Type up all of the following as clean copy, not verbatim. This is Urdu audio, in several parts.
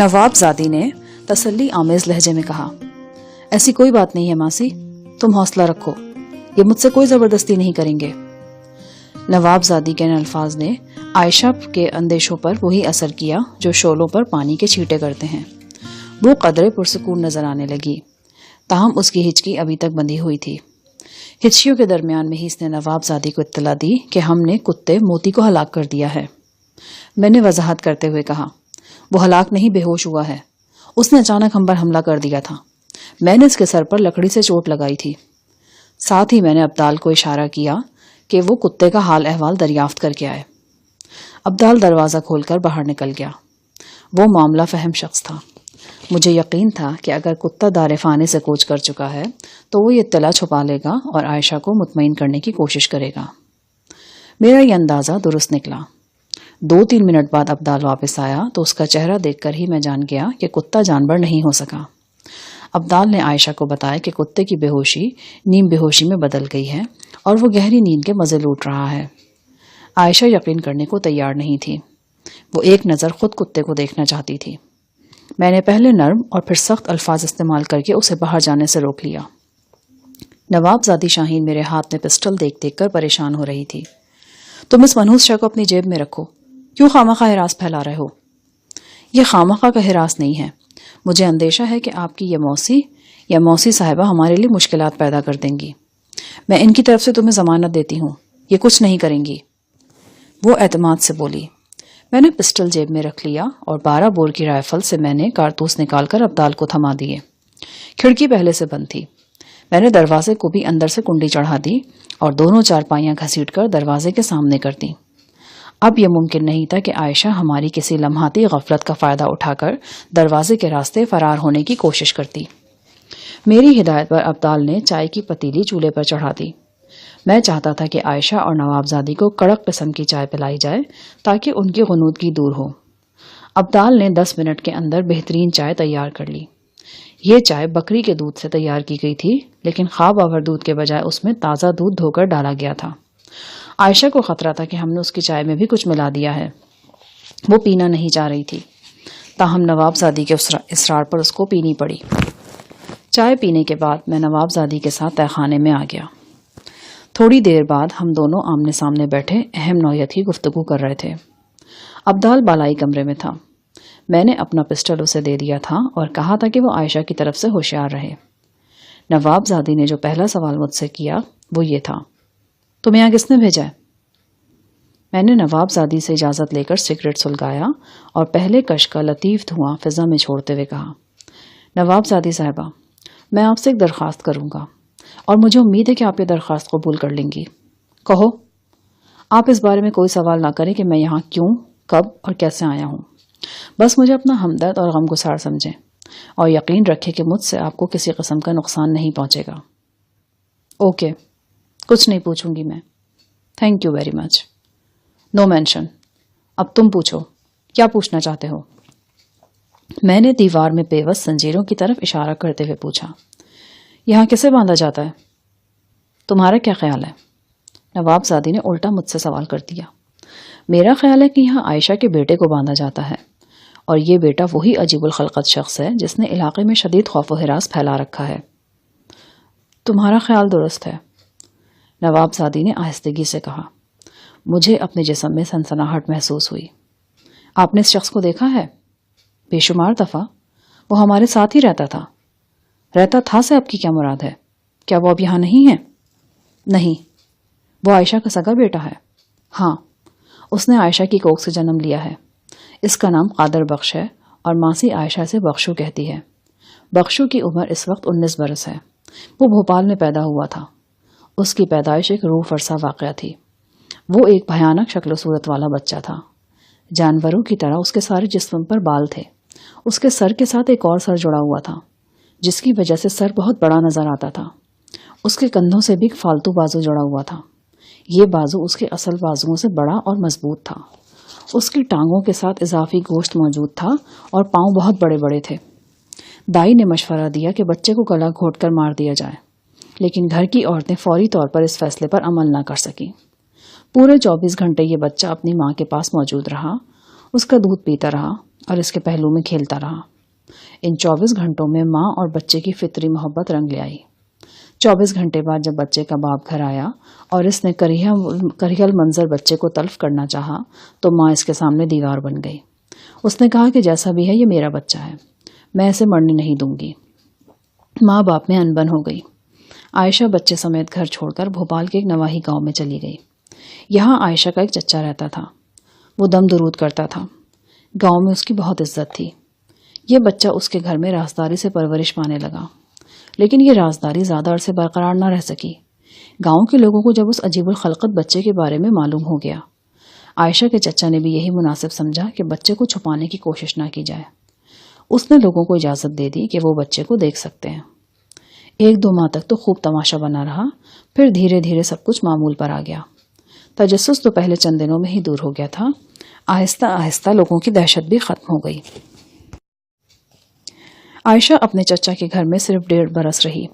نواب زادی نے تسلی آمیز لہجے میں کہا، ایسی کوئی بات نہیں ہے ماسی، تم حوصلہ رکھو، یہ مجھ سے کوئی زبردستی نہیں کریں گے۔ نواب زادی کے ان الفاظ نے عائشہ کے اندیشوں پر وہی اثر کیا جو شعلوں پر پانی کے چھینٹے کرتے ہیں۔ وہ قدرے پرسکون نظر آنے لگی، تاہم اس کی ہچکی ابھی تک بندھی ہوئی تھی۔ ہچکیوں کے درمیان میں ہی اس نے نواب زادی کو اطلاع دی کہ ہم نے کتے موتی کو ہلاک کر دیا ہے۔ میں نے وضاحت کرتے ہوئے کہا، وہ ہلاک نہیں، بے ہوش ہوا ہے، اس نے اچانک ہم پر حملہ کر دیا تھا، میں نے اس کے سر پر لکڑی سے چوٹ لگائی تھی۔ ساتھ ہی میں نے ابدال کو اشارہ کیا کہ وہ کتے کا حال احوال دریافت کر کے آئے۔ ابدال دروازہ کھول کر باہر نکل گیا۔ وہ معاملہ فہم شخص تھا۔ مجھے یقین تھا کہ اگر کتا دار فانے سے کوچ کر چکا ہے تو وہ یہ اطلاع چھپا لے گا اور عائشہ کو مطمئن کرنے کی کوشش کرے گا۔ میرا یہ اندازہ درست نکلا۔ 2-3 منٹ بعد ابدال واپس آیا تو اس کا چہرہ دیکھ کر ہی میں جان گیا کہ کتا جانور نہیں ہو سکا۔ ابدال نے عائشہ کو بتایا کہ کتے کی بے ہوشی نیم بے ہوشی میں بدل گئی ہے اور وہ گہری نیند کے مزے لوٹ رہا ہے۔ عائشہ یقین کرنے کو تیار نہیں تھی۔ وہ ایک نظر خود کتے کو دیکھنا چاہتی تھی۔ میں نے پہلے نرم اور پھر سخت الفاظ استعمال کر کے اسے باہر جانے سے روک لیا۔ نواب زادی شاہین میرے ہاتھ میں پسٹل دیکھ دیکھ کر پریشان ہو رہی تھی۔ تم اس منحوس شے کو اپنی جیب میں رکھو، کیوں خامخواہ ہراس پھیلا رہے ہو؟ یہ خامخواہ کا ہراس نہیں ہے، مجھے اندیشہ ہے کہ آپ کی یہ موسی صاحبہ ہمارے لیے مشکلات پیدا کر دیں گی۔ میں ان کی طرف سے تمہیں ضمانت دیتی ہوں، یہ کچھ نہیں کریں گی۔ وہ اعتماد سے بولی۔ میں نے پسٹل جیب میں رکھ لیا اور 12 بور کی رائفل سے میں نے کارتوس نکال کر ابدال کو تھما دیے۔ کھڑکی پہلے سے بند تھی۔ میں نے دروازے کو بھی اندر سے کنڈی چڑھا دی اور دونوں چارپائیاں گھسیٹ کر دروازے کے سامنے کر دیں۔ اب یہ ممکن نہیں تھا کہ عائشہ ہماری کسی لمحاتی غفلت کا فائدہ اٹھا کر دروازے کے راستے فرار ہونے کی کوشش کرتی۔ میری ہدایت پر ابدال نے چائے کی پتیلی چولہے پر چڑھا دی۔ میں چاہتا تھا کہ عائشہ اور نواب زادی کو کڑک قسم کی چائے پلائی جائے تاکہ ان کی غنودگی دور ہو۔ ابدال نے 10 منٹ کے اندر بہترین چائے تیار کر لی۔ یہ چائے بکری کے دودھ سے تیار کی گئی تھی، لیکن خواب آور دودھ کے بجائے اس میں تازہ دودھ دھو کر ڈالا گیا تھا۔ عائشہ کو خطرہ تھا کہ ہم نے اس کی چائے میں بھی کچھ ملا دیا ہے۔ وہ پینا نہیں چاہ رہی تھی، تاہم نواب زادی کے اصرار پر اس کو پینی پڑی۔ چائے پینے کے بعد میں نواب زادی کے ساتھ تہہ خانے میں آ گیا۔ تھوڑی دیر بعد ہم دونوں آمنے سامنے بیٹھے اہم نوعیت کی گفتگو کر رہے تھے۔ ابدال بالائی کمرے میں تھا۔ میں نے اپنا پسٹل اسے دے دیا تھا اور کہا تھا کہ وہ عائشہ کی طرف سے ہوشیار رہے۔ نواب زادی نے جو پہلا سوال مجھ سے کیا وہ یہ تھا، تمہیں یہاں کس نے بھیجا ہے؟ میں نے نواب زادی سے اجازت لے کر سگریٹ سلگایا اور پہلے کش کا لطیف دھواں فضا میں چھوڑتے ہوئے کہا، نواب زادی صاحبہ، میں آپ سے ایک درخواست کروں گا اور مجھے امید ہے کہ آپ یہ درخواست قبول کر لیں گی۔ کہو۔ آپ اس بارے میں کوئی سوال نہ کریں کہ میں یہاں کیوں، کب اور کیسے آیا ہوں۔ بس مجھے اپنا ہمدرد اور غمگسار سمجھیں اور یقین رکھیں کہ مجھ سے آپ کو کسی قسم کا نقصان نہیں پہنچے گا۔ اوکے، کچھ نہیں پوچھوں گی میں۔ Thank you very much. No mention. اب تم پوچھو، کیا پوچھنا چاہتے ہو؟ میں نے دیوار میں پیوست زنجیروں کی طرف اشارہ کرتے ہوئے پوچھا، یہاں کسے باندھا جاتا ہے؟ تمہارا کیا خیال ہے؟ نواب زادی نے الٹا مجھ سے سوال کر دیا۔ میرا خیال ہے کہ یہاں عائشہ کے بیٹے کو باندھا جاتا ہے، اور یہ بیٹا وہی عجیب الخلقت شخص ہے جس نے علاقے میں شدید خوف و ہراس پھیلا رکھا ہے۔ تمہارا خیال درست ہے، نواب زادی نے آہستگی سے کہا۔ مجھے اپنے جسم میں سنسناہٹ محسوس ہوئی۔ آپ نے اس شخص کو دیکھا ہے؟ بے شمار دفعہ، وہ ہمارے ساتھ ہی رہتا تھا۔ رہتا تھا سے آپ کی کیا مراد ہے؟ کیا وہ اب یہاں نہیں ہے؟ نہیں، وہ عائشہ کا سگا بیٹا ہے۔ ہاں، اس نے عائشہ کی کوکھ سے جنم لیا ہے۔ اس کا نام قادر بخش ہے اور ماسی عائشہ سے بخشو کہتی ہے۔ بخشو کی عمر اس وقت 19 برس ہے۔ وہ بھوپال میں پیدا ہوا تھا۔ اس کی پیدائش ایک روح فرسا واقعہ تھی۔ وہ ایک بھیانک شکل و صورت والا بچہ تھا۔ جانوروں کی طرح اس کے سارے جسم پر بال تھے۔ اس کے سر کے ساتھ ایک اور سر جڑا ہوا تھا، جس کی وجہ سے سر بہت بڑا نظر آتا تھا۔ اس کے کندھوں سے بھی ایک فالتو بازو جڑا ہوا تھا۔ یہ بازو اس کے اصل بازوؤں سے بڑا اور مضبوط تھا۔ اس کی ٹانگوں کے ساتھ اضافی گوشت موجود تھا اور پاؤں بہت بڑے بڑے تھے۔ دائی نے مشورہ دیا کہ بچے کو گلا گھونٹ کر مار دیا جائے، لیکن گھر کی عورتیں فوری طور پر اس فیصلے پر عمل نہ کر سکیں۔ پورے 24 گھنٹے یہ بچہ اپنی ماں کے پاس موجود رہا، اس کا دودھ پیتا رہا اور اس کے پہلو میں کھیلتا رہا۔ ان 24 گھنٹوں میں ماں اور بچے کی فطری محبت رنگ لے آئی۔ 24 گھنٹے بعد جب بچے کا باپ گھر آیا اور اس نے کریہل منظر بچے کو تلف کرنا چاہا تو ماں اس کے سامنے دیوار بن گئی۔ اس نے کہا کہ جیسا بھی ہے یہ میرا بچہ ہے، میں اسے مرنے نہیں دوں گی۔ ماں باپ میں انبن ہو گئی۔ عائشہ بچے سمیت گھر چھوڑ کر بھوپال کے ایک نواحی گاؤں میں چلی گئی۔ یہاں عائشہ کا ایک چچا رہتا تھا، وہ دم درود کرتا تھا۔ گاؤں میں اس کی بہت عزت تھی۔ یہ بچہ اس کے گھر میں رازداری سے پرورش پانے لگا، لیکن یہ رازداری زیادہ عرصے برقرار نہ رہ سکی۔ گاؤں کے لوگوں کو جب اس عجیب الخلقت بچے کے بارے میں معلوم ہو گیا، عائشہ کے چچا نے بھی یہی مناسب سمجھا کہ بچے کو چھپانے کی کوشش نہ کی جائے۔ اس نے لوگوں کو اجازت دے دی کہ وہ بچے کو دیکھ سکتے ہیں۔ 1-2 ماہ تک تو خوب تماشا بنا رہا، پھر دھیرے دھیرے سب کچھ معمول پر آ گیا۔ تجسس تو پہلے چند دنوں میں ہی دور ہو گیا تھا، آہستہ آہستہ لوگوں کی دہشت بھی ختم ہو گئی۔ عائشہ اپنے چچا کے گھر میں صرف 1.5 برس رہی۔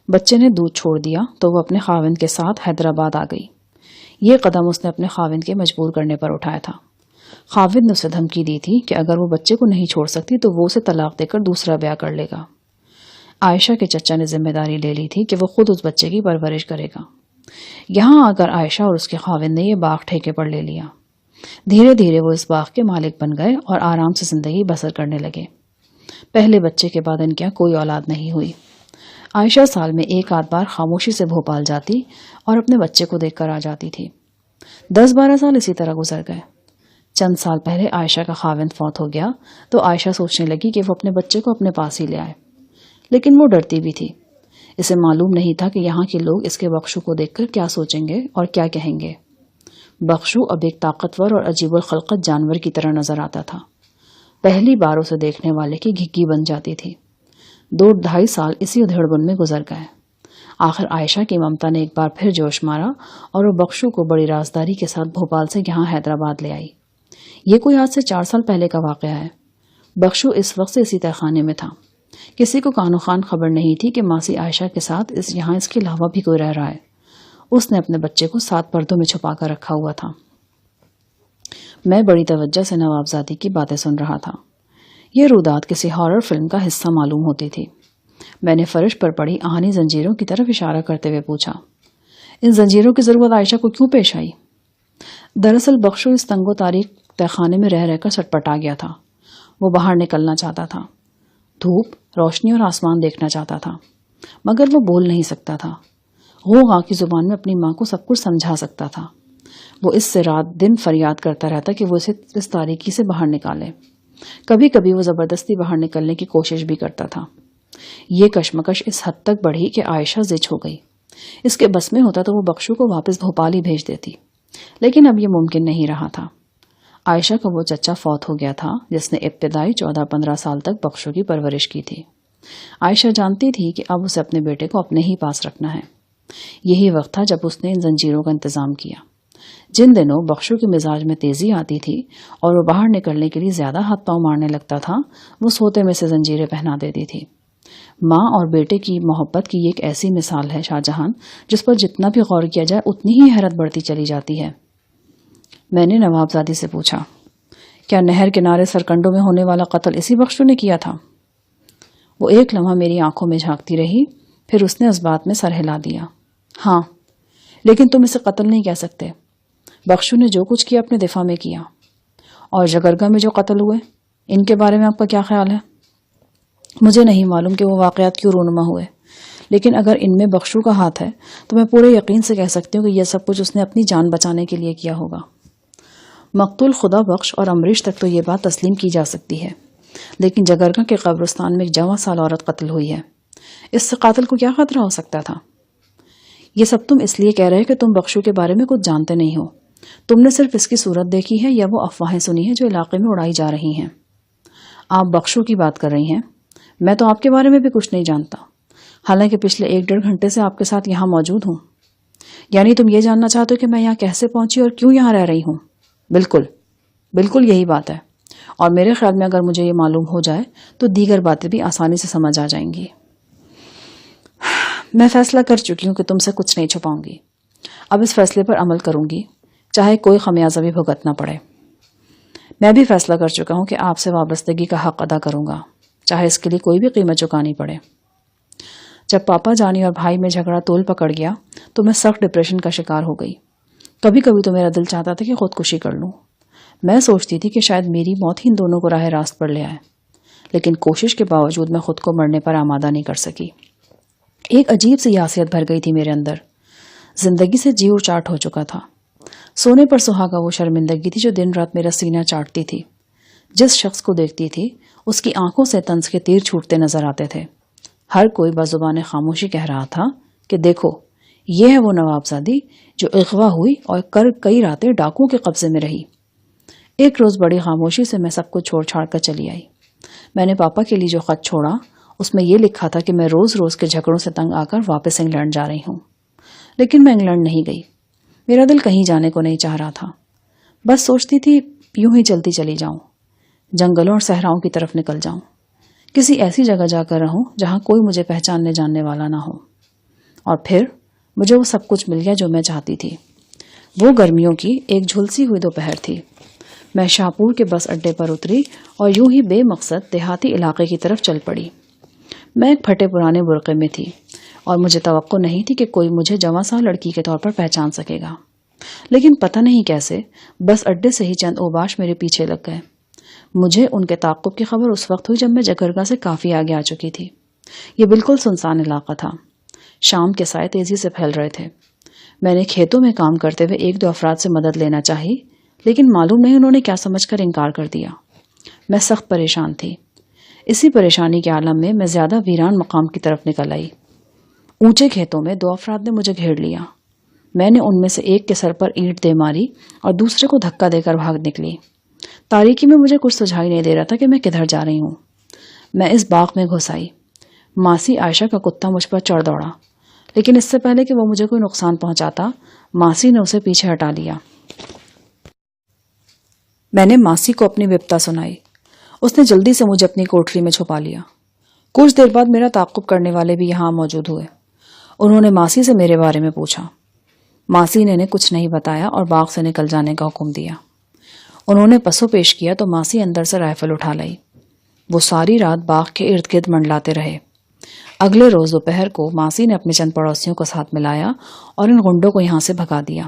بچے نے دودھ چھوڑ دیا تو وہ اپنے خاوند کے ساتھ حیدرآباد آ گئی۔ یہ قدم اس نے اپنے خاوند کے مجبور کرنے پر اٹھایا تھا۔ خاوند نے اسے دھمکی دی تھی کہ اگر وہ بچے کو نہیں چھوڑ سکتی تو وہ اسے طلاق دے کر دوسرا بیاہ کر لے گا۔ عائشہ کے چچا نے ذمہ داری لے لی تھی کہ وہ خود اس بچے کی پرورش کرے گا۔ یہاں آ کر عائشہ اور اس کے خاوند نے یہ باغ ٹھیکے پر لے لیا۔ دھیرے دھیرے وہ اس باغ کے مالک بن گئے اور آرام سے زندگی بسر کرنے لگے۔ پہلے بچے کے بعد ان کے کوئی اولاد نہیں ہوئی۔ عائشہ سال میں 1 آدھ بار خاموشی سے بھوپال جاتی اور اپنے بچے کو دیکھ کر آ جاتی تھی۔ 10-12 سال اسی طرح گزر گئے۔ چند سال پہلے عائشہ کا خاوند فوت ہو گیا تو عائشہ سوچنے لگی کہ وہ اپنے بچے کو اپنے پاس ہی لے آئے، لیکن وہ ڈرتی بھی تھی۔ اسے معلوم نہیں تھا کہ یہاں کے لوگ اس کے بخشو کو دیکھ کر کیا سوچیں گے اور کیا کہیں گے۔ بخشو اب ایک طاقتور اور عجیب الخلقت جانور کی طرح نظر آتا تھا۔ پہلی بار اسے دیکھنے والے کی گھگی بن جاتی تھی۔ 2-2.5 سال اسی ادھیڑ بن میں گزر گئے۔ آخر عائشہ کی ممتا نے ایک بار پھر جوش مارا اور وہ بخشو کو بڑی رازداری کے ساتھ بھوپال سے یہاں حیدرآباد لے آئی۔ یہ کوئی آج سے 4 سال پہلے کا واقعہ ہے۔ بخشو اس وقت سے اسی تہخانے میں تھا۔ کسی کو کانو خان خبر نہیں تھی کہ ماسی عائشہ کے ساتھ یہاں اس کے علاوہ بھی کوئی رہ رہا ہے۔ اس نے اپنے بچے کو 7 پردوں میں چھپا کر رکھا ہوا تھا۔ میں بڑی توجہ سے نوابزادی کی باتیں سن رہا تھا۔ یہ رودات کسی ہارر فلم کا حصہ معلوم ہوتی تھی۔ میں نے فرش پر پڑی آہنی زنجیروں کی طرف اشارہ کرتے ہوئے پوچھا، ان زنجیروں کی ضرورت عائشہ کو کیوں پیش آئی؟ دراصل بخشو اس تنگ و تاریک تہخانے میں رہ کر سٹپٹا گیا تھا۔ وہ باہر نکلنا چاہتا تھا، دھوپ، روشنی اور آسمان دیکھنا چاہتا تھا، مگر وہ بول نہیں سکتا تھا۔ غوغا کی زبان میں اپنی ماں کو سب کچھ سمجھا سکتا تھا۔ وہ اس سے رات دن فریاد کرتا رہتا کہ وہ اسے اس تاریکی سے باہر نکالے۔ کبھی کبھی وہ زبردستی باہر نکلنے کی کوشش بھی کرتا تھا۔ یہ کشمکش اس حد تک بڑھی کہ عائشہ زچ ہو گئی۔ اس کے بس میں ہوتا تو وہ بخشو کو واپس بھوپال ہی بھیج دیتی، لیکن اب یہ ممکن نہیں رہا تھا۔ عائشہ کا وہ چچا فوت ہو گیا تھا جس نے ابتدائی 14-15 سال تک بخشو کی پرورش کی تھی۔ عائشہ جانتی تھی کہ اب اسے اپنے بیٹے کو اپنے ہی پاس رکھنا ہے۔ یہی وقت تھا جب اس نے ان زنجیروں کا انتظام کیا۔ جن دنوں بخشو کے مزاج میں تیزی آتی تھی اور وہ باہر نکلنے کے لیے زیادہ ہاتھ پاؤں مارنے لگتا تھا، وہ سوتے میں سے زنجیریں پہنا دیتی تھی۔ ماں اور بیٹے کی محبت کی ایک ایسی مثال ہے شاہجہاں، جس پر جتنا بھی غور کیا جائے اتنی ہی حیرت بڑھتی چلی جاتی ہے۔ میں نے نوابزادی سے پوچھا، کیا نہر کنارے سرکنڈوں میں ہونے والا قتل اسی بخشو نے کیا تھا؟ وہ ایک لمحہ میری آنکھوں میں جھانکتی رہی، پھر اس نے اس بات میں سر ہلا دیا۔ ہاں، لیکن تم اسے قتل نہیں کہہ سکتے۔ بخشو نے جو کچھ کیا اپنے دفاع میں کیا۔ اور جگرگا میں جو قتل ہوئے، ان کے بارے میں آپ کا کیا خیال ہے؟ مجھے نہیں معلوم کہ وہ واقعات کیوں رونما ہوئے، لیکن اگر ان میں بخشو کا ہاتھ ہے تو میں پورے یقین سے کہہ سکتی ہوں کہ یہ سب کچھ اس نے اپنی جان بچانے کے لیے کیا ہوگا۔ مقتول خدا بخش اور امریش تک تو یہ بات تسلیم کی جا سکتی ہے، لیکن جگرگا کے قبرستان میں ایک جوان سال عورت قتل ہوئی ہے، اس سے قاتل کو کیا خطرہ ہو سکتا تھا؟ یہ سب تم اس لیے کہہ رہے کہ تم بخشو کے بارے میں کچھ جانتے نہیں ہو۔ تم نے صرف اس کی صورت دیکھی ہے یا وہ افواہیں سنی ہیں جو علاقے میں اڑائی جا رہی ہیں؟ آپ بخشو کی بات کر رہی ہیں، میں تو آپ کے بارے میں بھی کچھ نہیں جانتا، حالانکہ پچھلے 1-1.5 گھنٹے سے آپ کے ساتھ یہاں موجود ہوں۔ یعنی تم یہ جاننا چاہتے ہو کہ میں یہاں کیسے پہنچی اور کیوں یہاں رہ رہی ہوں؟ بالکل یہی بات ہے، اور میرے خیال میں اگر مجھے یہ معلوم ہو جائے تو دیگر باتیں بھی آسانی سے سمجھ آ جائیں گی۔ میں فیصلہ کر چکی ہوں کہ تم سے کچھ نہیں چھپاؤں گی۔ اب اس فیصلے پر عمل کروں گی، چاہے کوئی خمیازہ بھی بھگتنا پڑے۔ میں بھی فیصلہ کر چکا ہوں کہ آپ سے وابستگی کا حق ادا کروں گا، چاہے اس کے لیے کوئی بھی قیمت چکانی پڑے۔ جب پاپا جانی اور بھائی میں جھگڑا تول پکڑ گیا تو میں سخت ڈپریشن کا شکار ہو گئی۔ کبھی کبھی تو میرا دل چاہتا تھا کہ خودکشی کر لوں۔ میں سوچتی تھی کہ شاید میری موت ہی ان دونوں کو راہ راست پر لے آئے، لیکن کوشش کے باوجود میں خود کو مرنے پر آمادہ نہیں کر سکی۔ ایک عجیب سی یاسیت بھر گئی تھی میرے اندر، زندگی سے جی چاٹ ہو چکا تھا۔ سونے پر سہاگا وہ شرمندگی تھی جو دن رات میرا سینہ چاٹتی تھی۔ جس شخص کو دیکھتی تھی اس کی آنکھوں سے طنز کے تیر چھوٹتے نظر آتے تھے۔ ہر کوئی بزبان خاموشی کہہ رہا تھا کہ دیکھو یہ ہے وہ نوابزادی جو اغوا ہوئی اور کئی راتیں ڈاکوؤں کے قبضے میں رہی۔ ایک روز بڑی خاموشی سے میں سب کو چھوڑ چھاڑ کر چلی آئی۔ میں نے پاپا کے لیے جو خط چھوڑا اس میں یہ لکھا تھا کہ میں روز روز کے جھگڑوں سے تنگ آ کر واپس انگلینڈ جا رہی ہوں، لیکن میں انگلینڈ نہیں گئی۔ میرا دل کہیں جانے کو نہیں چاہ رہا تھا، بس سوچتی تھی یوں ہی چلتی چلی جاؤں، جنگلوں اور صحراؤں کی طرف نکل جاؤں، کسی ایسی جگہ جا کر رہوں جہاں کوئی مجھے پہچاننے جاننے والا نہ ہو۔ اور پھر مجھے وہ سب کچھ مل گیا جو میں چاہتی تھی۔ وہ گرمیوں کی ایک جھلسی ہوئی دوپہر تھی۔ میں شاہپور کے بس اڈے پر اتری اور یوں ہی بے مقصد دیہاتی علاقے کی طرف چل پڑی۔ میں ایک پھٹے پرانے برقعے میں تھی اور مجھے توقع نہیں تھی کہ کوئی مجھے جواں سا لڑکی کے طور پر پہچان سکے گا، لیکن پتہ نہیں کیسے بس اڈے سے ہی چند اوباش میرے پیچھے لگ گئے۔ مجھے ان کے تعاقب کی خبر اس وقت ہوئی جب میں جگرگاہ سے کافی آگے آ چکی تھی۔ یہ بالکل سنسان علاقہ تھا، شام کے سائے تیزی سے پھیل رہے تھے۔ میں نے کھیتوں میں کام کرتے ہوئے ایک دو افراد سے مدد لینا چاہی، لیکن معلوم نہیں انہوں نے کیا سمجھ کر انکار کر دیا۔ میں سخت پریشان تھی۔ اسی پریشانی کے عالم میں میں زیادہ ویران مقام کی طرف نکل آئی۔ اونچے کھیتوں میں دو افراد نے مجھے گھیر لیا۔ میں نے ان میں سے ایک کے سر پر اینٹ دے ماری اور دوسرے کو دھکا دے کر بھاگ نکلی۔ تاریکی میں مجھے کچھ سجھائی نہیں دے رہا تھا کہ میں کدھر جا رہی ہوں۔ میں اس باغ میں گھس آئی۔ ماسی عائشہ کا کتا مجھ پر چڑھ دوڑا، لیکن اس سے پہلے کہ وہ مجھے کوئی نقصان پہنچاتا ماسی نے اسے پیچھے ہٹا لیا۔ میں نے ماسی کو اپنی وپتا سنائی۔ اس نے جلدی سے مجھے اپنی کوٹری میں چھپا لیا۔ کچھ دیر بعد میرا تعاقب کرنے والے بھی یہاں موجود ہوئے۔ انہوں نے ماسی سے میرے بارے میں پوچھا۔ ماسی نے انہیں کچھ نہیں بتایا اور باغ سے نکل جانے کا حکم دیا۔ انہوں نے پسو پیش کیا تو ماسی اندر سے رائفل اٹھا لائی۔ وہ ساری رات باغ کے ارد گرد منڈلاتے رہے۔ اگلے روز دوپہر کو ماسی نے اپنے چند پڑوسیوں کو ساتھ ملایا اور ان غنڈوں کو یہاں سے بھگا دیا۔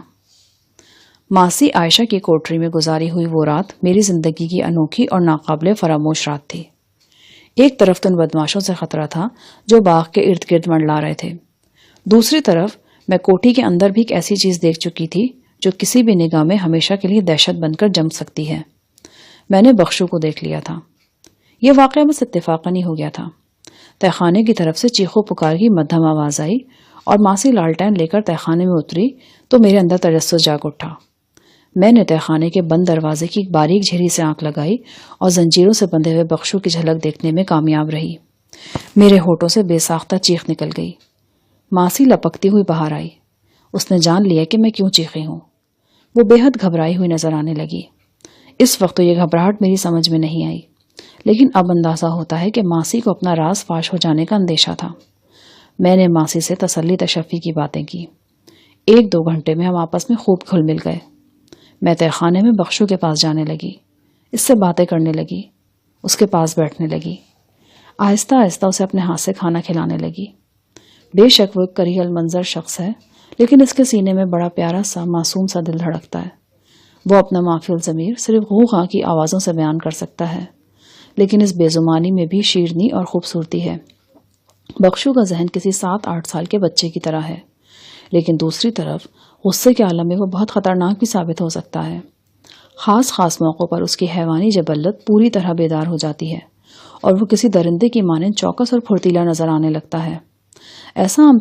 ماسی عائشہ کی کوٹری میں گزاری ہوئی وہ رات میری زندگی کی انوکھی اور ناقابل فراموش رات تھی۔ ایک طرف تو ان بدماشوں سے خطرہ تھا جو باغ کے ارد گرد منڈلا رہے تھے، دوسری طرف میں کوٹھی کے اندر بھی ایک ایسی چیز دیکھ چکی تھی جو کسی بھی نگاہ میں ہمیشہ کے لیے دہشت بن کر جم سکتی ہے۔ میں نے بخشو کو دیکھ لیا تھا۔ یہ واقعہ بس اتفاقاً ہی ہو گیا تھا۔ تہخانے کی طرف سے چیخو پکار کی مدھم آواز آئی اور ماسی لالٹین لے کر تہخانے میں اتری تو میرے اندر تجسس جاگ اٹھا۔ میں نے تہخانے کے بند دروازے کی ایک باریک جھری سے آنکھ لگائی اور زنجیروں سے بندھے ہوئے بخشو کی جھلک دیکھنے میں کامیاب رہی۔ میرے ہونٹوں سے بے ساختہ چیخ نکل گئی۔ ماسی لپکتی ہوئی باہر آئی۔ اس نے جان لیا کہ میں کیوں چیخی ہوں۔ وہ بے حد گھبرائی ہوئی نظر آنے لگی۔ اس وقت تو یہ گھبراہٹ میری سمجھ میں نہیں آئی، لیکن اب اندازہ ہوتا ہے کہ ماسی کو اپنا راز فاش ہو جانے کا اندیشہ تھا۔ میں نے ماسی سے تسلی تشفی کی باتیں کی۔ ایک دو گھنٹے میں ہم آپس میں خوب گھل مل گئے۔ میں تہخانے میں بخشو کے پاس جانے لگی، اس سے باتیں کرنے لگی، اس کے پاس بیٹھنے لگی، آہستہ آہستہ اسے اپنے ہاتھ سے کھانا کھلانے لگی۔ بے شک وہ ایک کریہ المنظر شخص ہے، لیکن اس کے سینے میں بڑا پیارا سا معصوم سا دل دھڑکتا ہے۔ وہ اپنا معافی الضمیر صرف غوغاں کی آوازوں سے بیان کر سکتا ہے، لیکن اس بے زمانی میں بھی شیرنی اور خوبصورتی ہے۔ بخشو کا ذہن کسی 7-8 سال کے بچے کی طرح ہے، لیکن دوسری طرف غصے کے عالم میں وہ بہت خطرناک بھی ثابت ہو سکتا ہے۔ خاص موقعوں پر اس کی حیوانی جبلت پوری طرح بیدار ہو جاتی ہے اور وہ کسی درندے کی مانند چوکس اور پھرتیلا نظر آنے لگتا ہے۔ ایسا عام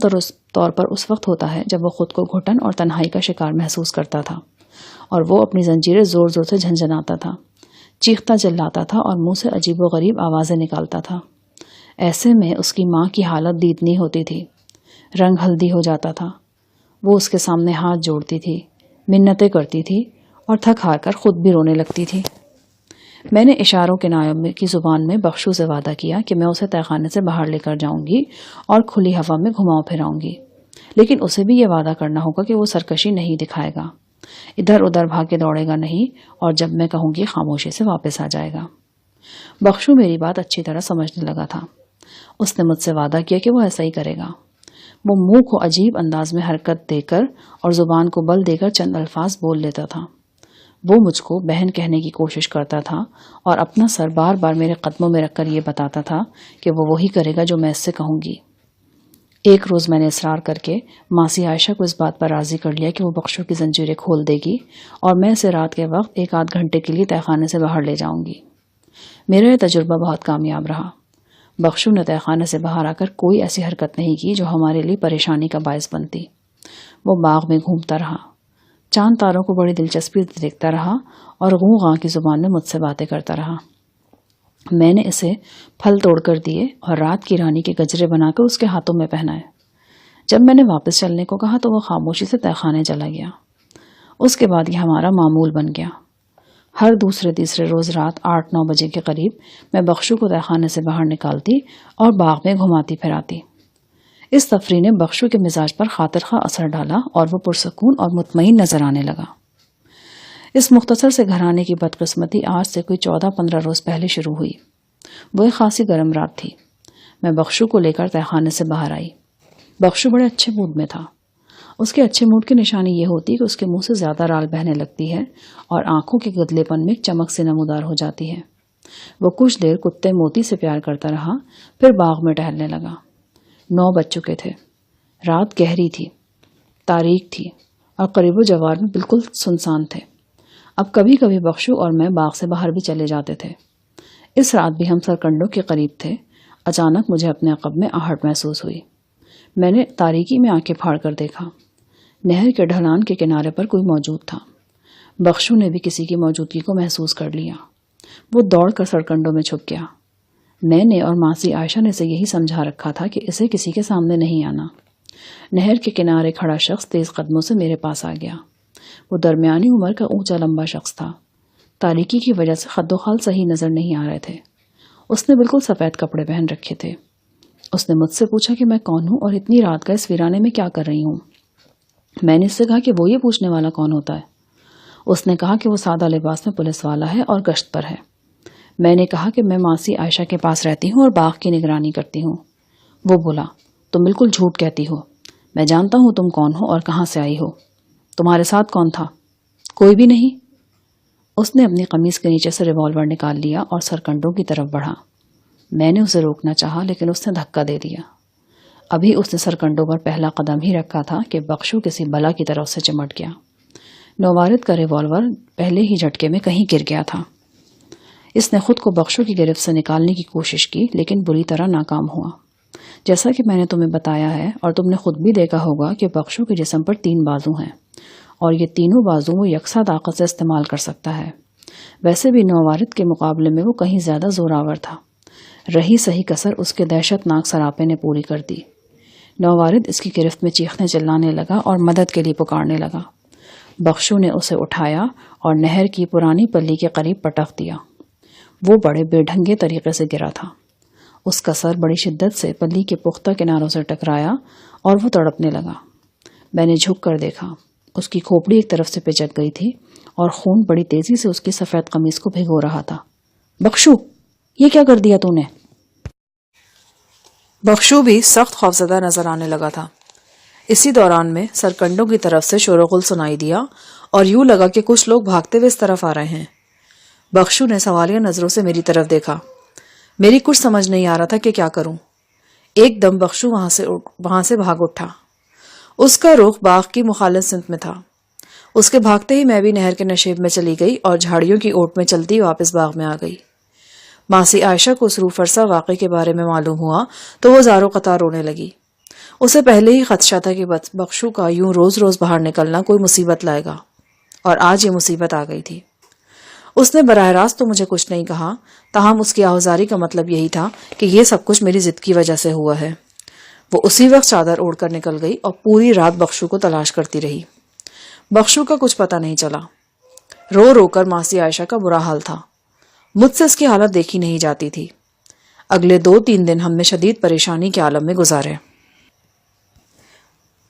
طور پر اس وقت ہوتا ہے جب وہ خود کو گھٹن اور تنہائی کا شکار محسوس کرتا تھا اور وہ اپنی زنجیریں زور زور سے جھنجھناتا تھا، چیختا چلاتا تھا اور منہ سے عجیب و غریب آوازیں نکالتا تھا۔ ایسے میں اس کی ماں کی حالت دیدنی ہوتی تھی، رنگ ہلدی ہو جاتا تھا۔ وہ اس کے سامنے ہاتھ جوڑتی تھی، منتیں کرتی تھی اور تھک ہار کر خود بھی رونے لگتی تھی۔ میں نے اشاروں کے نائب کی زبان میں بخشو سے وعدہ کیا کہ میں اسے تہخانے سے باہر لے کر جاؤں گی اور کھلی ہوا میں گھماؤں پھراؤں گی، لیکن اسے بھی یہ وعدہ کرنا ہوگا کہ وہ سرکشی نہیں دکھائے گا۔ ادھر ادھر بھاگے دوڑے گا نہیں اور جب میں کہوں گی خاموشی سے واپس آ جائے گا۔ بخشو میری بات اچھی طرح سمجھنے لگا تھا۔ اس نے مجھ سے وعدہ کیا کہ وہ ایسا ہی کرے گا۔ وہ منہ کو عجیب انداز میں حرکت دے کر اور زبان کو بل دے کر چند الفاظ بول لیتا تھا۔ وہ مجھ کو بہن کہنے کی کوشش کرتا تھا اور اپنا سر بار بار میرے قدموں میں رکھ کر یہ بتاتا تھا کہ وہ وہی کرے گا جو میں اس سے کہوں گی۔ ایک روز میں نے اصرار کر کے ماسی عائشہ کو اس بات پر راضی کر لیا کہ وہ بخشو کی زنجیریں کھول دے گی اور میں اسے رات کے وقت 1 آدھ گھنٹے کے لیے تہہ خانے سے باہر لے جاؤں گی۔ میرا یہ تجربہ بہت کامیاب رہا۔ بخشو نے تہہ خانے سے باہر آ کر کوئی ایسی حرکت نہیں کی جو ہمارے لیے پریشانی کا باعث بنتی۔ وہ باغ میں گھومتا رہا، چاند تاروں کو بڑی دلچسپی سے دیکھتا رہا اور غوں غاں کی زبان میں مجھ سے باتیں کرتا رہا۔ میں نے اسے پھل توڑ کر دیے اور رات کی رانی کے گجرے بنا کر اس کے ہاتھوں میں پہنائے۔ جب میں نے واپس چلنے کو کہا تو وہ خاموشی سے تہہ خانے چلا گیا۔ اس کے بعد یہ ہمارا معمول بن گیا۔ ہر دوسرے تیسرے روز رات 8-9 بجے کے قریب میں بخشو کو تہہ خانے سے باہر نکالتی اور باغ میں گھماتی پھراتی۔ اس تفریح نے بخشو کے مزاج پر خاطر خواہ اثر ڈالا اور وہ پرسکون اور مطمئن نظر آنے لگا۔ اس مختصر سے گھرانے کی بدقسمتی آج سے کوئی 14-15 روز پہلے شروع ہوئی۔ وہ ایک خاصی گرم رات تھی۔ میں بخشو کو لے کر تہہ خانے سے باہر آئی۔ بخشو بڑے اچھے موڈ میں تھا۔ اس کے اچھے موڈ کی نشانی یہ ہوتی کہ اس کے منہ سے زیادہ رال بہنے لگتی ہے اور آنکھوں کے گدلے پن میں چمک سے نمودار ہو جاتی ہے۔ وہ کچھ دیر کتے موتی سے پیار کرتا رہا، پھر باغ میں ٹہلنے لگا۔ 9 بج چکے تھے۔ رات گہری تھی، تاریک تھی اور قریب و جوار میں بالکل سنسان تھے۔ اب کبھی کبھی بخشو اور میں باغ سے باہر بھی چلے جاتے تھے۔ اس رات بھی ہم سرکنڈوں کے قریب تھے۔ اچانک مجھے اپنے عقب میں آہٹ محسوس ہوئی۔ میں نے تاریکی میں آنکھیں پھاڑ کر دیکھا۔ نہر کے ڈھلان کے کنارے پر کوئی موجود تھا۔ بخشو نے بھی کسی کی موجودگی کو محسوس کر لیا۔ وہ دوڑ کر سرکنڈوں میں چھپ گیا۔ میں نے اور ماسی عائشہ نے اسے یہی سمجھا رکھا تھا کہ اسے کسی کے سامنے نہیں آنا۔ نہر کے کنارے کھڑا شخص تیز قدموں سے میرے پاس آ گیا۔ وہ درمیانی عمر کا اونچا لمبا شخص تھا۔ تاریکی کی وجہ سے خد و خال صحیح نظر نہیں آ رہے تھے۔ اس نے بالکل سفید کپڑے پہن رکھے تھے۔ اس نے مجھ سے پوچھا کہ میں کون ہوں اور اتنی رات کا اس ویرانے میں کیا کر رہی ہوں۔ میں نے اس سے کہا کہ وہ یہ پوچھنے والا کون ہوتا ہے۔ اس نے کہا کہ وہ سادہ لباس میں پولیس والا ہے اور گشت پر ہے۔ میں نے کہا کہ میں ماسی عائشہ کے پاس رہتی ہوں اور باغ کی نگرانی کرتی ہوں۔ وہ بولا، تم بالکل جھوٹ کہتی ہو۔ میں جانتا ہوں تم کون ہو اور کہاں سے آئی ہو۔ تمہارے ساتھ کون تھا؟ کوئی بھی نہیں۔ اس نے اپنی قمیض کے نیچے سے ریوالور نکال لیا اور سرکنڈوں کی طرف بڑھا۔ میں نے اسے روکنا چاہا لیکن اس نے دھکا دے دیا۔ ابھی اس نے سرکنڈوں پر پہلا قدم ہی رکھا تھا کہ بخشو کسی بلا کی طرف سے چمٹ گیا۔ نوارد کا ریوالور پہلے ہی جھٹکے میں کہیں گر گیا تھا۔ اس نے خود کو بخشو کی گرفت سے نکالنے کی کوشش کی لیکن بری طرح ناکام ہوا۔ جیسا کہ میں نے تمہیں بتایا ہے اور تم نے خود بھی دیکھا ہوگا کہ بخشو کے جسم پر 3 بازو ہیں اور یہ تینوں بازو وہ یکساں طاقت سے استعمال کر سکتا ہے۔ ویسے بھی نوارد کے مقابلے میں وہ کہیں زیادہ زوراور تھا۔ رہی صحیح کسر اس کے دہشت ناک سراپے نے پوری کر دی۔ نوارد اس کی گرفت میں چیخنے چلانے لگا اور مدد کے لیے پکارنے لگا۔ بخشو نے اسے اٹھایا اور نہر کی پرانی پلی کے قریب پٹک دیا۔ وہ بڑے بے ڈھنگے طریقے سے گرا تھا۔ اس کا سر بڑی شدت سے پلی کے پختہ کناروں سے ٹکرایا اور وہ تڑپنے لگا۔ میں نے جھک کر دیکھا۔ اس کی کھوپڑی ایک طرف سے پچک گئی تھی اور خون بڑی تیزی سے اس کی سفید قمیض کو بھگو رہا تھا۔ بخشو، یہ کیا کر دیا تو نے؟ بخشو بھی سخت خوفزدہ نظر آنے لگا تھا۔ اسی دوران میں سرکنڈوں کی طرف سے شور و غل سنائی دیا اور یوں لگا کہ کچھ لوگ بھاگتے ہوئے اس طرف آ رہے ہیں۔ بخشو نے سوالیہ نظروں سے میری طرف دیکھا۔ میری کچھ سمجھ نہیں آ رہا تھا کہ کیا کروں۔ ایک دم بخشو وہاں سے بھاگ اٹھا۔ اس کا رخ باغ کی مخالف سمت میں تھا۔ اس کے بھاگتے ہی میں بھی نہر کے نشیب میں چلی گئی اور جھاڑیوں کی اوٹ میں چلتی واپس باغ میں آ گئی۔ ماسی عائشہ کو اس روفرسا واقعے کے بارے میں معلوم ہوا تو وہ زاروں قطار رونے لگی۔ اسے پہلے ہی خدشہ تھا کہ بخشو کا یوں روز روز باہر نکلنا کوئی مصیبت لائے گا، اور آج یہ مصیبت آ گئی تھی۔ اس نے براہ راست تو مجھے کچھ نہیں کہا، تاہم اس کی آہوزاری کا مطلب یہی تھا کہ یہ سب کچھ میری ضد کی وجہ سے ہوا ہے۔ وہ اسی وقت چادر اوڑھ کر نکل گئی اور پوری رات بخشو کو تلاش کرتی رہی۔ بخشو کا کچھ پتہ نہیں چلا۔ رو رو کر ماسی عائشہ کا برا حال تھا۔ مجھ سے اس کی حالت دیکھی نہیں جاتی تھی۔ اگلے 2-3 دن ہم نے شدید پریشانی کے عالم میں گزارے۔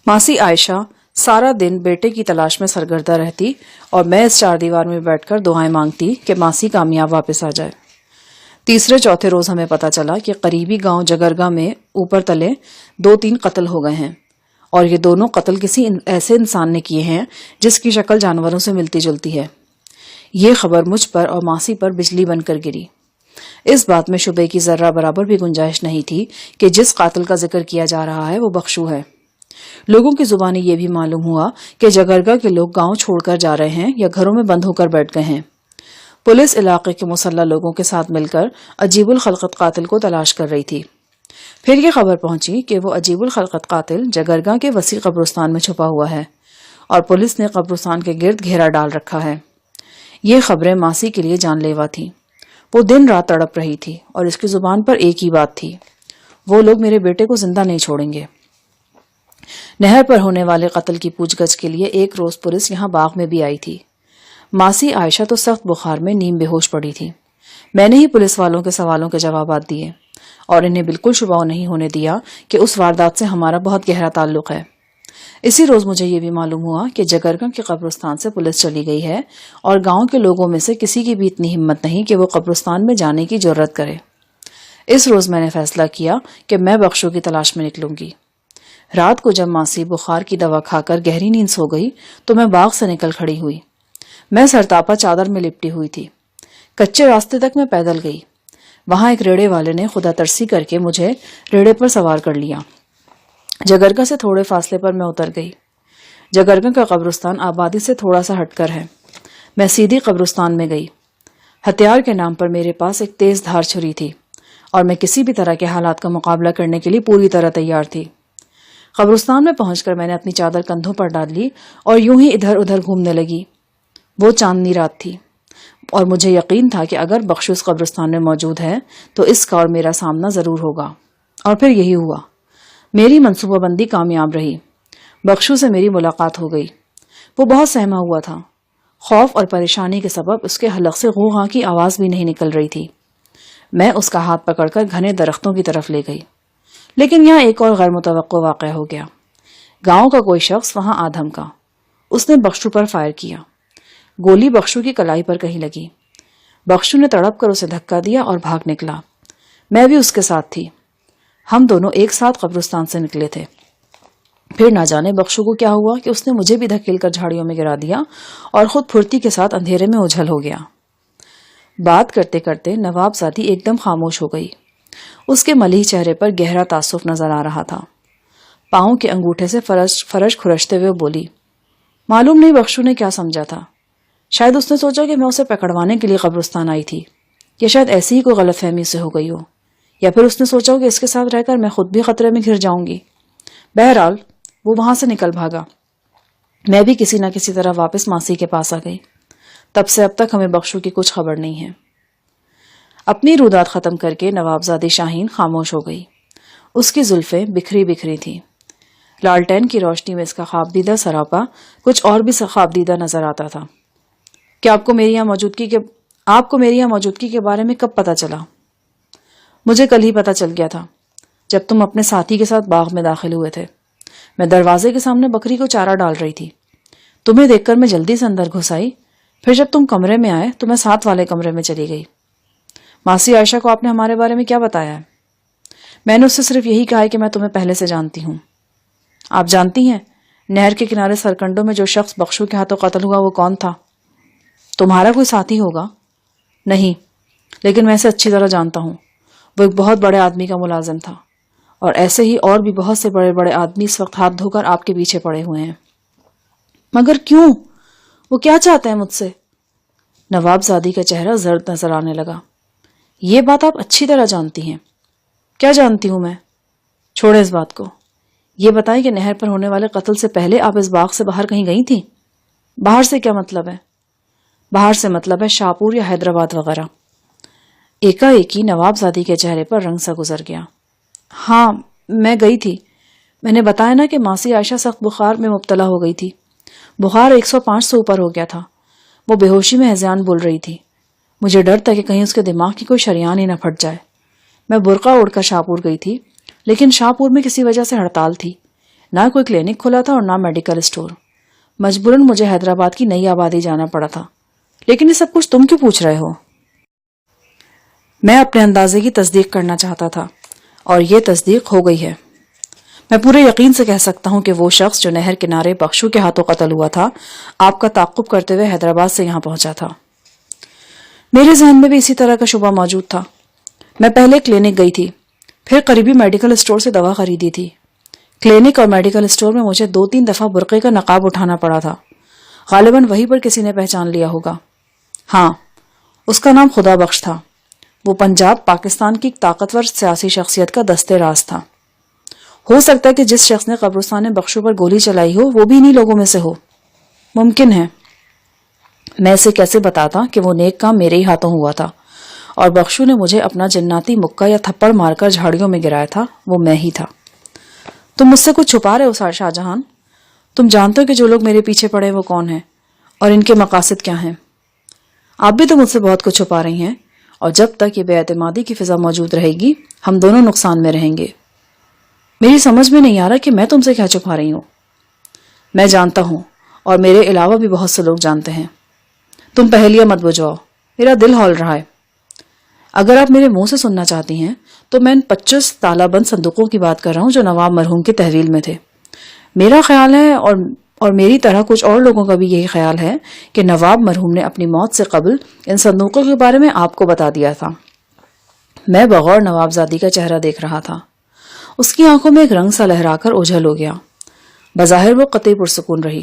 ماسی عائشہ سارا دن بیٹے کی تلاش میں سرگردہ رہتی اور میں اس چار دیوار میں بیٹھ کر دعائیں مانگتی کہ ماسی کامیاب واپس آ جائے۔ تیسرے چوتھے روز ہمیں پتا چلا کہ قریبی گاؤں جگرگا میں اوپر تلے 2-3 قتل ہو گئے ہیں، اور یہ دونوں قتل کسی ایسے انسان نے کیے ہیں جس کی شکل جانوروں سے ملتی جلتی ہے۔ یہ خبر مجھ پر اور ماسی پر بجلی بن کر گری۔ اس بات میں شبے کی ذرہ برابر بھی گنجائش نہیں تھی کہ جس قاتل کا ذکر کیا جا رہا ہے وہ بخشو ہے۔ لوگوں کی زبانی یہ بھی معلوم ہوا کہ جگرگا کے لوگ گاؤں چھوڑ کر جا رہے ہیں یا گھروں میں بند ہو کر بیٹھ گئے ہیں۔ پولیس علاقے کے مسلح لوگوں کے ساتھ مل کر عجیب الخلقت قاتل کو تلاش کر رہی تھی۔ پھر یہ خبر پہنچی کہ وہ عجیب الخلقت قاتل جگرگا کے وسیع قبرستان میں چھپا ہوا ہے اور پولیس نے قبرستان کے گرد گھیرا ڈال رکھا ہے۔ یہ خبریں ماسی کے لیے جان لیوا تھیں۔ وہ دن رات تڑپ رہی تھی اور اس کی زبان پر ایک ہی بات تھی، وہ لوگ میرے بیٹے کو زندہ نہیں چھوڑیں گے۔ نہر پر ہونے والے قتل کی پوچھ گچھ کے لیے ایک روز پولیس یہاں باغ میں بھی آئی تھی۔ ماسی عائشہ تو سخت بخار میں نیم بے ہوش پڑی تھی۔ میں نے ہی پولیس والوں کے سوالوں کے جوابات دیے اور انہیں بالکل شبہ نہیں ہونے دیا کہ اس واردات سے ہمارا بہت گہرا تعلق ہے۔ اسی روز مجھے یہ بھی معلوم ہوا کہ جگرگا کے قبرستان سے پولیس چلی گئی ہے اور گاؤں کے لوگوں میں سے کسی کی بھی اتنی ہمت نہیں کہ وہ قبرستان میں جانے کی جرات کرے۔ اس روز میں نے فیصلہ کیا کہ میں بخشو کی تلاش میں نکلوں گی۔ رات کو جب ماسی بخار کی دوا کھا کر گہری نیند سو گئی تو میں باغ سے نکل کھڑی ہوئی۔ میں سرتاپا چادر میں لپٹی ہوئی تھی۔ کچے راستے تک میں پیدل گئی۔ وہاں ایک ریڑے والے نے خدا ترسی کر کے مجھے ریڑے پر سوار کر لیا۔ جگرگا سے تھوڑے فاصلے پر میں اتر گئی۔ جگرگا کا قبرستان آبادی سے تھوڑا سا ہٹ کر ہے۔ میں سیدھی قبرستان میں گئی۔ ہتھیار کے نام پر میرے پاس ایک تیز دھار چھری تھی اور میں کسی بھی طرح کے حالات کا مقابلہ کرنے کے لیے پوری طرح تیار تھی۔ قبرستان میں پہنچ کر میں نے اپنی چادر کندھوں پر ڈال لی اور یوں ہی ادھر ادھر گھومنے لگی۔ وہ چاندنی رات تھی اور مجھے یقین تھا کہ اگر بخشو اس قبرستان میں موجود ہے تو اس کا اور میرا سامنا ضرور ہوگا، اور پھر یہی ہوا۔ میری منصوبہ بندی کامیاب رہی۔ بخشو سے میری ملاقات ہو گئی۔ وہ بہت سہما ہوا تھا۔ خوف اور پریشانی کے سبب اس کے حلق سے غوغا کی آواز بھی نہیں نکل رہی تھی۔ میں اس کا ہاتھ پکڑ کر گھنے درختوں کی طرف لے گئی، لیکن یہاں ایک اور غیر متوقع واقعہ ہو گیا۔ گاؤں کا کوئی شخص وہاں آ دھمکا۔ اس نے بخشو پر فائر کیا۔ گولی بخشو کی کلائی پر کہیں لگی۔ بخشو نے تڑپ کر اسے دھکا دیا اور بھاگ نکلا۔ میں بھی اس کے ساتھ تھی۔ ہم دونوں ایک ساتھ قبرستان سے نکلے تھے۔ پھر نہ جانے بخشو کو کیا ہوا کہ اس نے مجھے بھی دھکیل کر جھاڑیوں میں گرا دیا اور خود پھرتی کے ساتھ اندھیرے میں اجھل ہو گیا۔ بات کرتے کرتے نواب زادی ایک دم خاموش ہو گئی۔ اس کے ملیح چہرے پر گہرا تعصب نظر آ رہا تھا۔ پاؤں کے انگوٹھے سے فرش کھرشتے ہوئے بولی، معلوم نہیں بخشو نے کیا سمجھا تھا۔ شاید اس نے سوچا کہ میں اسے پکڑوانے کے لیے قبرستان آئی تھی، یا شاید ایسی ہی کوئی غلط فہمی سے ہو گئی ہو، یا پھر اس نے سوچا کہ اس کے ساتھ رہ کر میں خود بھی خطرے میں گھر جاؤں گی۔ بہرحال وہ وہاں سے نکل بھاگا۔ میں بھی کسی نہ کسی طرح واپس ماسی کے پاس آ گئی۔ تب سے اب تک ہمیں بخشو کی کچھ خبر نہیں ہے۔ اپنی رودات ختم کر کے نوابزادی شاہین خاموش ہو گئی۔ اس کی زلفیں بکھری بکھری تھیں۔ لالٹین کی روشنی میں اس کا خواب دیدہ سراپا کچھ اور بھی خواب دیدہ نظر آتا تھا۔ کہ آپ کو میری یہاں موجودگی کے بارے میں کب پتا چلا؟ مجھے کل ہی پتا چل گیا تھا، جب تم اپنے ساتھی کے ساتھ باغ میں داخل ہوئے تھے۔ میں دروازے کے سامنے بکری کو چارہ ڈال رہی تھی۔ تمہیں دیکھ کر میں جلدی سے اندر گھس آئی۔ پھر جب تم کمرے میں آئے تو میں ساتھ والے کمرے میں چلی گئی۔ ماسی عائشہ کو آپ نے ہمارے بارے میں کیا بتایا ہے؟ میں نے اس سے صرف یہی کہا ہے کہ میں تمہیں پہلے سے جانتی ہوں۔ آپ جانتی ہیں نہر کے کنارے سرکنڈوں میں جو شخص بخشو کے ہاتھوں قتل ہوا وہ کون تھا؟ تمہارا کوئی ساتھی ہوگا؟ نہیں، لیکن میں اسے اچھی طرح جانتا ہوں۔ وہ ایک بہت بڑے آدمی کا ملازم تھا، اور ایسے ہی اور بھی بہت سے بڑے بڑے آدمی اس وقت ہاتھ دھو کر آپ کے پیچھے پڑے ہوئے ہیں۔ مگر کیوں؟ وہ کیا چاہتے ہیں مجھ سے؟ نواب زادی کا چہرہ زرد نظر آنے لگا۔ یہ بات آپ اچھی طرح جانتی ہیں۔ کیا جانتی ہوں میں؟ چھوڑے اس بات کو۔ یہ بتائیں کہ نہر پر ہونے والے قتل سے پہلے آپ اس باغ سے باہر کہیں گئی تھی؟ باہر سے کیا مطلب ہے؟ باہر سے مطلب ہے شاہپور یا حیدرآباد وغیرہ۔ ایکا ایکی نواب زادی کے چہرے پر رنگ سا گزر گیا۔ ہاں، میں گئی تھی۔ میں نے بتایا نا کہ ماسی عائشہ سخت بخار میں مبتلا ہو گئی تھی۔ بخار 105 سے اوپر ہو گیا تھا۔ وہ بے ہوشی میں ہذیان بول رہی تھی۔ مجھے ڈر تھا کہ کہیں اس کے دماغ کی کوئی شریان ہی نہ پھٹ جائے۔ میں برقع اوڑھ کر شاہپور گئی تھی، لیکن شاہپور میں کسی وجہ سے ہڑتال تھی۔ نہ کوئی کلینک کھلا تھا اور نہ میڈیکل اسٹور. مجبوراً مجھے حیدرآباد کی نئی آبادی جانا پڑا تھا. لیکن یہ سب کچھ تم کیوں پوچھ رہے ہو؟ میں اپنے اندازے کی تصدیق کرنا چاہتا تھا اور یہ تصدیق ہو گئی ہے. میں پورے یقین سے کہہ سکتا ہوں کہ وہ شخص جو نہر کنارے بخشو کے ہاتھوں قتل ہوا تھا آپ کا تعاقب کرتے ہوئے حیدرآباد سے یہاں پہنچا تھا. میرے ذہن میں بھی اسی طرح کا شبہ موجود تھا. میں پہلے کلینک گئی تھی، پھر قریبی میڈیکل اسٹور سے دوا خریدی تھی. کلینک اور میڈیکل اسٹور میں مجھے 2-3 دفعہ برقعے کا نقاب اٹھانا پڑا تھا. غالباً وہیں پر کسی نے پہچان لیا ہوگا. ہاں، اس کا نام خدا بخش تھا. وہ پنجاب پاکستان کی ایک طاقتور سیاسی شخصیت کا دستے راز تھا. ہو سکتا ہے کہ جس شخص نے قبرستان بخشو پر گولی چلائی ہو وہ بھی انہی لوگوں میں سے ہو. ممکن ہے. میں اسے کیسے بتاتا کہ وہ نیک کام میرے ہی ہاتھوں ہوا تھا اور بخشو نے مجھے اپنا جناتی مکہ یا تھپڑ مار کر جھاڑیوں میں گرایا تھا. وہ میں ہی تھا. تم مجھ سے کچھ چھپا رہے ہو شاہ جہان. تم جانتے ہو کہ جو لوگ میرے پیچھے پڑے وہ کون ہیں اور ان کے مقاصد کیا ہیں. آپ بھی تو مجھ سے بہت کچھ چھپا رہی ہیں اور جب تک یہ بے اعتمادی کی فضا موجود رہے گی ہم دونوں نقصان میں رہیں گے. میری سمجھ میں نہیں آ رہا کہ میں تم سے کیا چھپا رہی ہوں. میں جانتا ہوں اور میرے علاوہ بھی بہت سے لوگ جانتے ہیں. تم پہلیاں مت بجھاؤ، میرا دل ہول رہا ہے. اگر آپ میرے منہ سے سننا چاہتی ہیں تو میں ان 25 تالا بند صندوقوں کی بات کر رہا ہوں جو نواب مرحوم کی تحویل میں تھے. میرا خیال ہے اور میری طرح کچھ اور لوگوں کا بھی یہی خیال ہے کہ نواب مرحوم نے اپنی موت سے قبل ان صندوقوں کے بارے میں آپ کو بتا دیا تھا. میں بغور نوابزادی کا چہرہ دیکھ رہا تھا. اس کی آنکھوں میں ایک رنگ سا لہرا کر اوجھل ہو گیا. بظاہر وہ قطعی پرسکون رہی.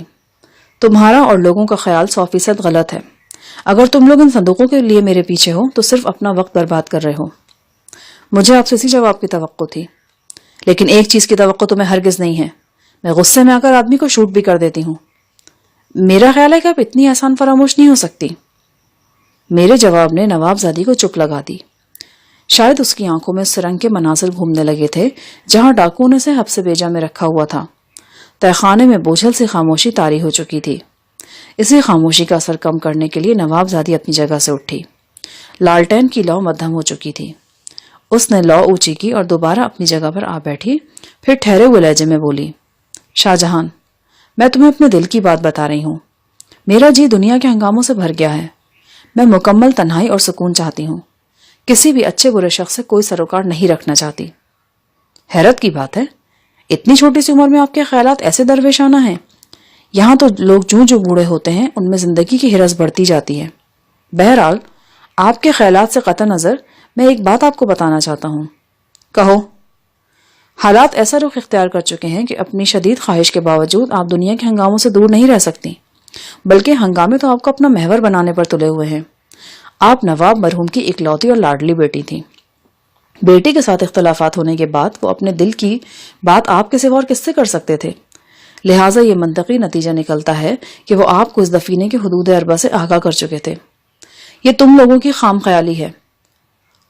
تمہارا اور لوگوں کا خیال 100% غلط ہے. اگر تم لوگ ان صندوقوں کے لیے میرے پیچھے ہو تو صرف اپنا وقت برباد کر رہے ہو. مجھے آپ سے اسی جواب کی توقع تھی. لیکن ایک چیز کی توقع تمہیں ہرگز نہیں ہے. میں غصے میں آ کر آدمی کو شوٹ بھی کر دیتی ہوں. میرا خیال ہے کہ آپ اتنی آسان فراموش نہیں ہو سکتی. میرے جواب نے نوابزادی کو چپ لگا دی. شاید اس کی آنکھوں میں سرنگ کے مناظر گھومنے لگے تھے جہاں ڈاکو نے اسے حبس بیجا میں رکھا ہوا تھا. تہخانے میں بوجھل سی خاموشی طاری ہو چکی تھی. اسی خاموشی کا اثر کم کرنے کے لیے نوابزادی اپنی جگہ سے اٹھی. لالٹین کی لو مدھم ہو چکی تھی. اس نے لو اونچی کی اور دوبارہ اپنی جگہ پر آ بیٹھی. پھر ٹھہرے ہوئے لہجے میں بولی، شاہ جہان، میں تمہیں اپنے دل کی بات بتا رہی ہوں. میرا جی دنیا کے ہنگاموں سے بھر گیا ہے. میں مکمل تنہائی اور سکون چاہتی ہوں. کسی بھی اچھے برے شخص سے کوئی سروکار نہیں رکھنا چاہتی. حیرت کی بات ہے، اتنی چھوٹی سی عمر میں آپ کے خیالات ایسے درویشانہ ہیں. یہاں تو لوگ جو بوڑھے ہوتے ہیں ان میں زندگی کی ہرس بڑھتی جاتی ہے. بہرحال آپ کے خیالات سے قطع نظر میں ایک بات آپ کو بتانا چاہتا ہوں. کہو. حالات ایسا رخ اختیار کر چکے ہیں کہ اپنی شدید خواہش کے باوجود آپ دنیا کے ہنگاموں سے دور نہیں رہ سکتی، بلکہ ہنگامے تو آپ کو اپنا محور بنانے پر تلے ہوئے ہیں. آپ نواب مرحوم کی اکلوتی اور لاڈلی بیٹی تھی. بیٹی کے ساتھ اختلافات ہونے کے بعد وہ اپنے دل کی بات آپ کے سوا اور کس سے کر سکتے تھے. لہٰذا یہ منطقی نتیجہ نکلتا ہے کہ وہ آپ کو اس دفینے کے حدود اربع سے آگاہ کر چکے تھے. یہ تم لوگوں کی خام خیالی ہے.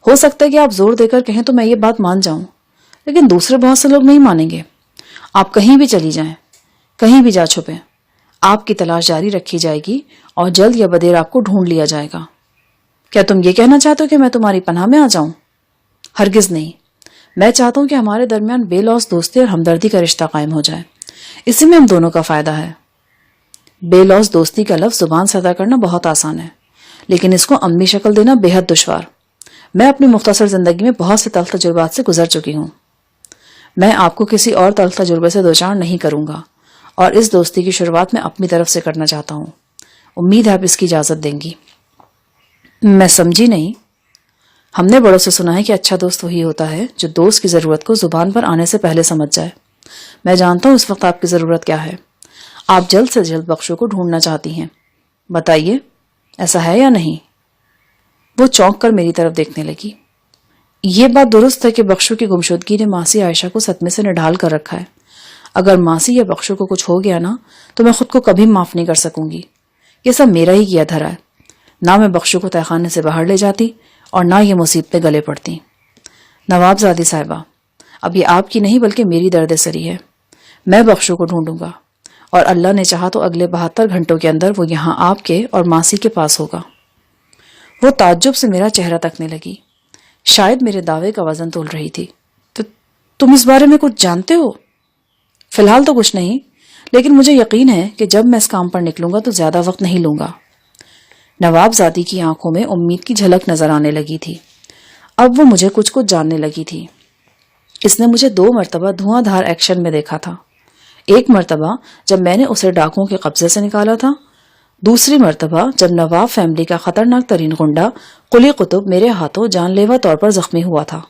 ہو سکتا ہے کہ آپ زور دے کر کہیں تو میں یہ بات مان جاؤں، لیکن دوسرے بہت سے لوگ نہیں مانیں گے. آپ کہیں بھی چلی جائیں، کہیں بھی جا چھپیں، آپ کی تلاش جاری رکھی جائے گی اور جلد یا بدیر آپ کو ڈھونڈ لیا جائے گا. کیا تم یہ کہنا چاہتے ہو کہ میں تمہاری پناہ میں آ جاؤں؟ ہرگز نہیں. میں چاہتا ہوں کہ ہمارے درمیان بے لوث دوستی اور ہمدردی کا رشتہ قائم ہو جائے. اسی میں ہم دونوں کا فائدہ ہے. بے لوث دوستی کا لفظ زبان سے ادا کرنا بہت آسان ہے، لیکن اس کو عملی شکل دینا بے حد دشوار. میں اپنی مختصر زندگی میں بہت سے تلخ تجربات سے گزر چکی ہوں. میں آپ کو کسی اور تلخ تجربے سے دوچار نہیں کروں گا اور اس دوستی کی شروعات میں اپنی طرف سے کرنا چاہتا ہوں. امید ہے آپ اس کی اجازت دیں گی. میں سمجھی نہیں. ہم نے بڑوں سے سنا ہے کہ اچھا دوست وہی ہوتا ہے جو دوست کی ضرورت کو زبان پر آنے سے پہلے سمجھ جائے. میں جانتا ہوں اس وقت آپ کی ضرورت کیا ہے. آپ جلد سے جلد بخشو کو ڈھونڈنا چاہتی ہیں. بتائیے، ایسا ہے یا نہیں؟ وہ چونک کر میری طرف دیکھنے لگی. یہ بات درست ہے کہ بخشو کی گمشدگی نے ماسی عائشہ کو صدمے سے نڈھال کر رکھا ہے. اگر ماسی یا بخشو کو کچھ ہو گیا نا تو میں خود کو کبھی معاف نہیں کر سکوں گی. یہ سب میرا ہی کیا دھرا ہے. نہ میں بخشو کو تہخانے سے باہر لے جاتی اور نہ یہ مصیبتیں گلے پڑتی. نوابزادی صاحبہ، اب یہ آپ کی نہیں بلکہ میری درد سری ہے. میں بخشو کو ڈھونڈوں گا اور اللہ نے چاہا تو اگلے 72 گھنٹوں کے اندر وہ یہاں آپ کے اور ماسی کے پاس ہوگا. وہ تعجب سے میرا چہرہ تکنے لگی. شاید میرے دعوے کا وزن تول رہی تھی. تو تم اس بارے میں کچھ جانتے ہو؟ فی الحال تو کچھ نہیں، لیکن مجھے یقین ہے کہ جب میں اس کام پر نکلوں گا تو زیادہ وقت نہیں لوں گا۔ نواب زادی کی آنکھوں میں امید کی جھلک نظر آنے لگی تھی۔ اب وہ مجھے کچھ جاننے لگی تھی۔ اس نے مجھے 2 مرتبہ دھواں دھار ایکشن میں دیکھا تھا۔ ایک مرتبہ جب میں نے اسے ڈاکوؤں کے قبضے سے نکالا تھا، دوسری مرتبہ جب نواب فیملی کا خطرناک ترین غنڈہ قلی قطب میرے ہاتھوں جان لیوا طور پر زخمی ہوا تھا۔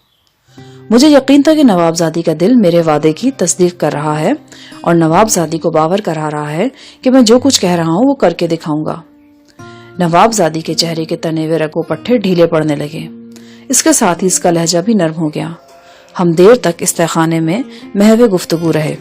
مجھے یقین تھا کہ نواب زادی کا دل میرے وعدے کی تصدیق کر رہا ہے اور نواب زادی کو باور کرا رہا ہے کہ میں جو کچھ کہہ رہا ہوں وہ کر کے دکھاؤں گا۔ نواب زادی کے چہرے کے تنے ہوئے رگ و پٹھے ڈھیلے پڑنے لگے، اس کے ساتھ ہی اس کا لہجہ بھی نرم ہو گیا۔ ہم دیر تک اس تہخانے میں محو گفتگو رہے۔